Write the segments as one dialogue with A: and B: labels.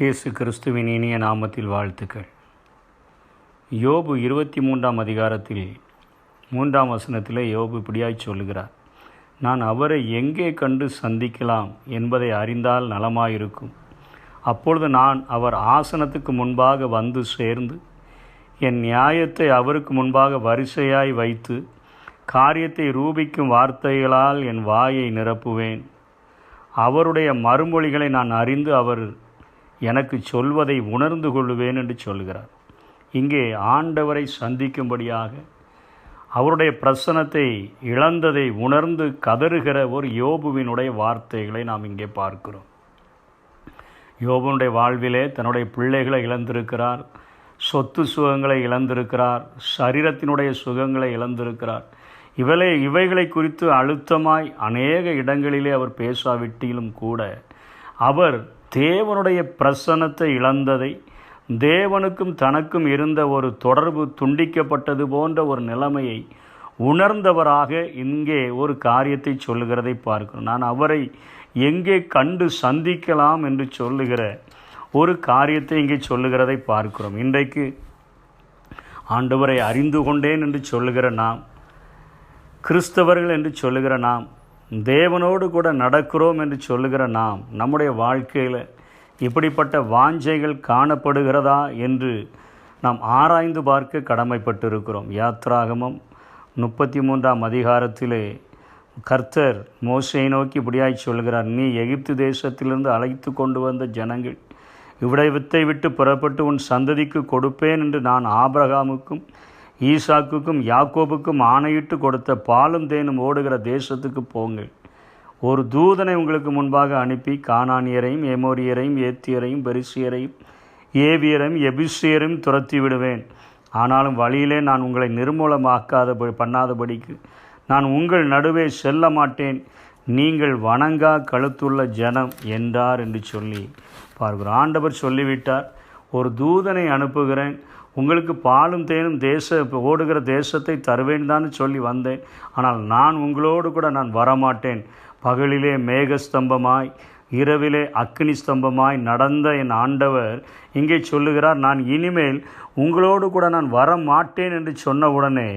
A: இயேசு கிறிஸ்துவின் இனிய நாமத்தில் வாழ்த்துக்கள். யோபு 23ஆம் அதிகாரத்தில் 3ஆம் வசனத்திலே யோபு இப்படியாய் சொல்லுகிறார், நான் அவரை எங்கே கண்டு சந்திக்கலாம் என்பதை அறிந்தால் நலமாயிருக்கும். அப்பொழுது நான் அவர் ஆசனத்துக்கு முன்பாக வந்து சேர்ந்து என் நியாயத்தை அவருக்கு முன்பாக வரிசையாய் வைத்து காரியத்தை ரூபிக்கும் வார்த்தைகளால் என் வாயை நிரப்புவேன். அவருடைய மறுமொழிகளை நான் அறிந்து அவர் எனக்கு சொல்வதை உணர்ந்து கொள்ளுவேன் என்று சொல்கிறார். இங்கே ஆண்டவரை சந்திக்கும்படியாக அவருடைய பிரசன்னத்தை இழந்ததை உணர்ந்து கதறுகிற ஒரு யோபுவினுடைய வார்த்தைகளை நாம் இங்கே பார்க்கிறோம். யோபுனுடைய வாழ்விலே தன்னுடைய பிள்ளைகளை இழந்திருக்கிறார், சொத்து சுகங்களை இழந்திருக்கிறார், சரீரத்தினுடைய சுகங்களை இழந்திருக்கிறார். இவைகளை குறித்து அழுத்தமாய் அநேக இடங்களிலே அவர் பேசாவிட்டிலும் கூட அவர் தேவனுடைய பிரசன்னத்தை இழந்ததை, தேவனுக்கும் தனக்கும் இருந்த ஒரு தொடர்பு துண்டிக்கப்பட்டது போன்ற ஒரு நிலைமையை உணர்ந்தவராக இங்கே ஒரு காரியத்தை சொல்லுகிறதை பார்க்கிறோம். நான் அவரை எங்கே கண்டு சந்திக்கலாம் என்று சொல்லுகிற ஒரு காரியத்தை இங்கே சொல்லுகிறதை பார்க்கிறோம். இன்றைக்கு ஆண்டவரை அறிந்து கொண்டேன் என்று சொல்லுகிற நாம், கிறிஸ்தவர்கள் என்று சொல்லுகிற நாம், தேவனோடு கூட நடக்கிறோம் என்று சொல்லுகிற நாம், நம்முடைய வாழ்க்கையில் இப்படிப்பட்ட வாஞ்சைகள் காணப்படுகிறதா என்று நாம் ஆராய்ந்து பார்க்க கடமைப்பட்டிருக்கிறோம். யாத்ராகமம் 33ஆம் அதிகாரத்திலே கர்த்தர் மோசேயை நோக்கி இப்படியாய் சொல்கிறார், நீ எகிப்து தேசத்திலிருந்து அழைத்து கொண்டு வந்த ஜனங்கள் இவ்விடத்தை விட்டு புறப்பட்டு உன் சந்ததிக்கு கொடுப்பேன் என்று நான் ஆபிரகாமுக்கும் ஈசாக்குக்கும் யாக்கோபுக்கும் ஆணையிட்டு கொடுத்த பாலும் தேனும் ஓடுகிற தேசத்துக்கு போங்கள். ஒரு தூதனை உங்களுக்கு முன்பாக அனுப்பி கானானியரையும் எமோரியரையும் ஏத்தியரையும் பெரிசியரையும் ஏவியரையும் எபிசியரையும் துரத்தி விடுவேன். ஆனாலும் வழியிலே நான் உங்களை பண்ணாதபடிக்கு நான் உங்கள் நடுவே செல்ல மாட்டேன். நீங்கள் வணங்கா கழுத்துள்ள ஜனம் என்றார் என்று சொல்லி பார்க்கிறோம். ஆண்டவர் சொல்லிவிட்டார், ஒரு தூதனை அனுப்புகிறேன், உங்களுக்கு பாலும் தேனும் ஓடுகிற தேசத்தை தருவேன் தான் சொல்லி வந்தேன். ஆனால் நான் உங்களோடு கூட நான் வரமாட்டேன். பகலிலே மேகஸ்தம்பமாய் இரவிலே அக்னி ஸ்தம்பமாய் நடந்த என் ஆண்டவர் இங்கே சொல்லுகிறார், நான் இனிமேல் உங்களோடு கூட நான் வரமாட்டேன் என்று சொன்ன உடனே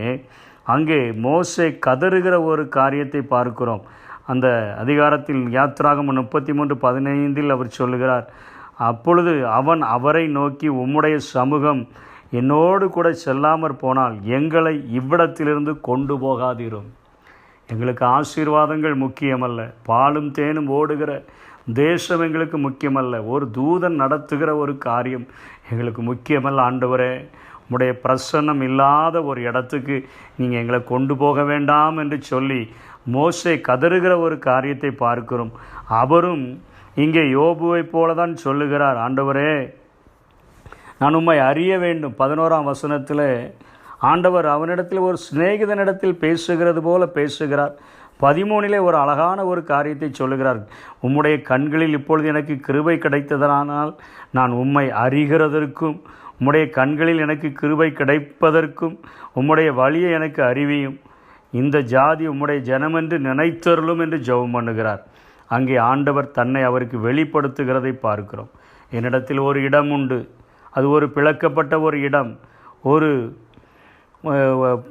A: அங்கே மோசே கதறுகிற ஒரு காரியத்தை பார்க்கிறோம். அந்த அதிகாரத்தில் யாத்ராகமம் 33:15 அவர் சொல்லுகிறார், அப்பொழுது அவன் அவரை நோக்கி, உம்முடைய சமூகம் என்னோடு கூட செல்லாமற் போனால் எங்களை இவ்விடத்திலிருந்து கொண்டு போகாதீரும். எங்களுக்கு ஆசீர்வாதங்கள் முக்கியமல்ல, பாலும் தேனும் ஓடுகிற தேசம் எங்களுக்கு முக்கியமல்ல, ஒரு தூதன் நடத்துகிற ஒரு காரியம் எங்களுக்கு முக்கியமல்ல. ஆண்டவரே, உம்முடைய பிரசன்னம் இல்லாத ஒரு இடத்துக்கு நீங்கள் எங்களை கொண்டு போக வேண்டாம் என்று சொல்லி மோசே கதறுகிற ஒரு காரியத்தை பார்க்கிறோம். அவரும் இங்கே யோபுவை போல தான் சொல்லுகிறார், ஆண்டவரே நான் உம்மை அறிய வேண்டும். 11ஆம் வசனத்தில் ஆண்டவர் அவனிடத்தில் ஒரு சிநேகிதனிடத்தில் பேசுகிறது போல பேசுகிறார். 13 ஒரு அழகான ஒரு காரியத்தை சொல்லுகிறார், உம்முடைய கண்களில் இப்பொழுது எனக்கு கிருபை கிடைத்ததனால் நான் உம்மை அறிகிறதற்கும், உம்முடைய கண்களில் எனக்கு கிருபை கிடைப்பதற்கும் உம்முடைய வழியை எனக்கு அறிவியும். இந்த ஜாதி உம்முடைய ஜனமென்று நினைத்தருளும் என்று ஜெபம் பண்ணுகிறார். அங்கே ஆண்டவர் தன்னை அவருக்கு வெளிப்படுத்துகிறதை பார்க்கிறோம். என்னிடத்தில் ஒரு இடம் உண்டு, அது ஒரு பிளக்கப்பட்ட ஒரு இடம், ஒரு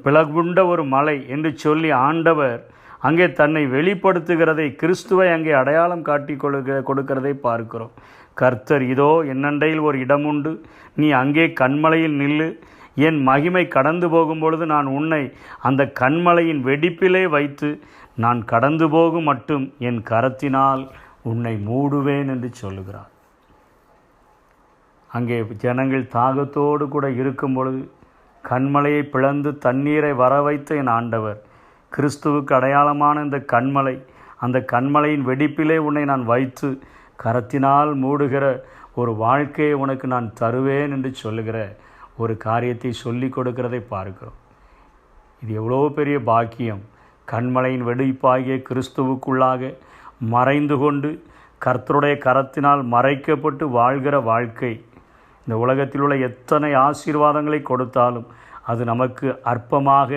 A: பிளகுண்ட ஒரு மலை என்று சொல்லி ஆண்டவர் அங்கே தன்னை வெளிப்படுத்துகிறதை, கிறிஸ்துவை அங்கே அடையாளம் காட்டி கொடுக்கிறதை பார்க்கிறோம். கர்த்தர், இதோ என்னண்டையில் ஒரு இடம் உண்டு, நீ அங்கே கண்மலையில் நில்லு, என் மகிமை கடந்து போகும் பொழுது நான் உன்னை அந்த கண்மலையின் வெடிப்பிலே வைத்து நான் கடந்து போகும் மட்டும் என் கரத்தினால் உன்னை மூடுவேன் என்று சொல்லுகிறார். அங்கே ஜனங்கள் தாகத்தோடு கூட இருக்கும் பொழுது கண்மலையை பிளந்து தண்ணீரை வர வைத்த என் ஆண்டவர், கிறிஸ்துவுக்கு அடையாளமான இந்த கண்மலை, அந்த கண்மலையின் வெடிப்பிலே உன்னை நான் வைத்து கரத்தினால் மூடுகிற ஒரு வாழ்க்கையை உனக்கு நான் தருவேன் என்று சொல்லுகிற ஒரு காரியத்தை சொல்லி கொடுக்கிறதை பார்க்கிறோம். இது எவ்வளோ பெரிய பாக்கியம்! கண்மலையின் வெடிப்பாகிய கிறிஸ்துவுக்குள்ளாக மறைந்து கொண்டு கர்த்தருடைய கரத்தினால் மறைக்கப்பட்டு வாழ்கிற வாழ்க்கை. இந்த உலகத்தில் உள்ள எத்தனை ஆசீர்வாதங்களை கொடுத்தாலும் அது நமக்கு அற்பமாக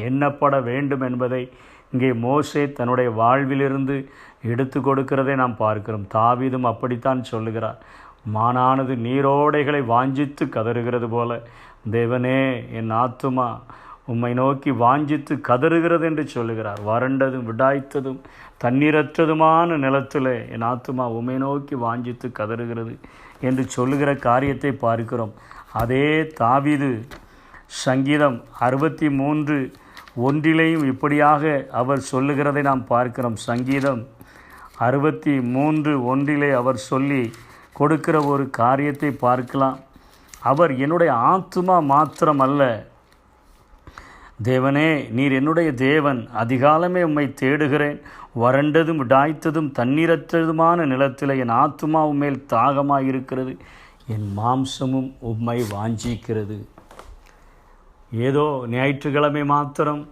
A: எண்ணப்பட வேண்டும் என்பதை இங்கே மோசே தன்னுடைய வாழ்விலிருந்து எடுத்து கொடுக்கிறதை நாம் பார்க்கிறோம். தாவீதும் அப்படித்தான் சொல்லுகிறார், மானானது நீரோடைகளை வாஞ்சித்து கதறுகிறது போல தேவனே என் ஆத்துமா உம்மை நோக்கி வாஞ்சித்து கதறுகிறது என்று சொல்லுகிறார். வறண்டதும் விடாய்த்ததும் தண்ணீரற்றதுமான நிலத்தில் என் ஆத்துமா உம்மை நோக்கி வாஞ்சித்து கதறுகிறது என்று சொல்லுகிற காரியத்தை பார்க்கிறோம். அதே தாவீது சங்கீதம் 63:1 இப்படியாக அவர் சொல்லுகிறதை நாம் பார்க்கிறோம். சங்கீதம் 63:1 அவர் சொல்லி கொடுக்கிற ஒரு காரியத்தை பார்க்கலாம். அவர் என்னுடைய ஆத்துமா மாத்திரம் அல்ல, தேவனே நீர் என்னுடைய தேவன், அதிகாலமே உம்மை தேடுகிறேன், வறண்டதும் விடாய்த்ததும் தண்ணீரற்றதுமான நிலத்தில் என் ஆத்துமா உம்மேல் தாகமாயிருக்கிறது, என் மாம்சமும் உம்மை வாஞ்சிக்கிறது. ஏதோ ஞாயிற்றுக்கிழமை மாத்திரம்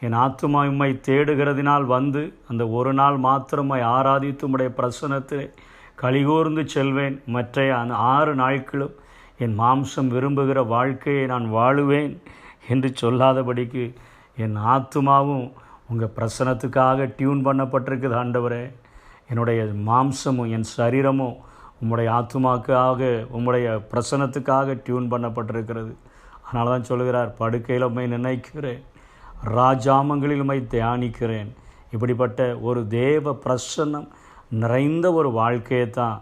A: என் ஆத்துமா உம்மை தேடுகிறதினால் வந்து அந்த ஒரு நாள் மாத்திரம் ஆராதித்து உம்முடைய பிரசன்னத்தில் கலிகூர்ந்து செல்வேன். மற்ற 6 நாட்களும் என் மாம்சம் விரும்புகிற வாழ்க்கையை நான் வாழுவேன் என்று சொல்லாதபடிக்கு என் ஆத்துமாவும் உங்கள் பிரசன்னத்துக்காக டியூன் பண்ணப்பட்டிருக்குது. ஆண்டவரே, என்னுடைய மாம்சமும் என் சரீரமும் உம்முடைய ஆத்துமாக்காக உம்முடைய பிரசன்னத்துக்காக டியூன் பண்ணப்பட்டிருக்கிறது. அதனால தான் சொல்கிறார், படுக்கையில் உம்மை நினைக்கிறேன், ராஜாமங்களில் உம்மை தியானிக்கிறேன். இப்படிப்பட்ட ஒரு தேவ பிரசன்னம் நிறைந்த ஒரு வாழ்க்கையை தான்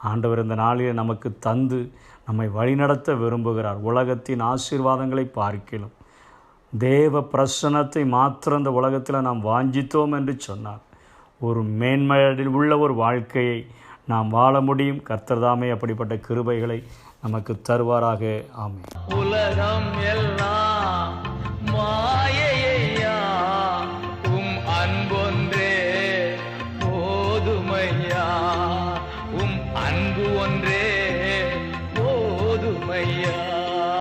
A: ஆண்டவர் இந்த நாளில் நமக்கு தந்து நம்மை வழிநடத்த விரும்புகிறார். உலகத்தின் ஆசீர்வாதங்களை பார்க்கலாம், தேவ பிரசன்னத்தை மாத்திரம் இந்த உலகத்தில் நாம் வாஞ்சித்தோம் என்று சொன்னார், ஒரு மேன்மையில் உள்ள ஒரு வாழ்க்கையை நாம் வாழ முடியும். கர்த்தர் தாமே அப்படிப்பட்ட கிருபைகளை நமக்கு தருவாராக. ஆமென். உலகம்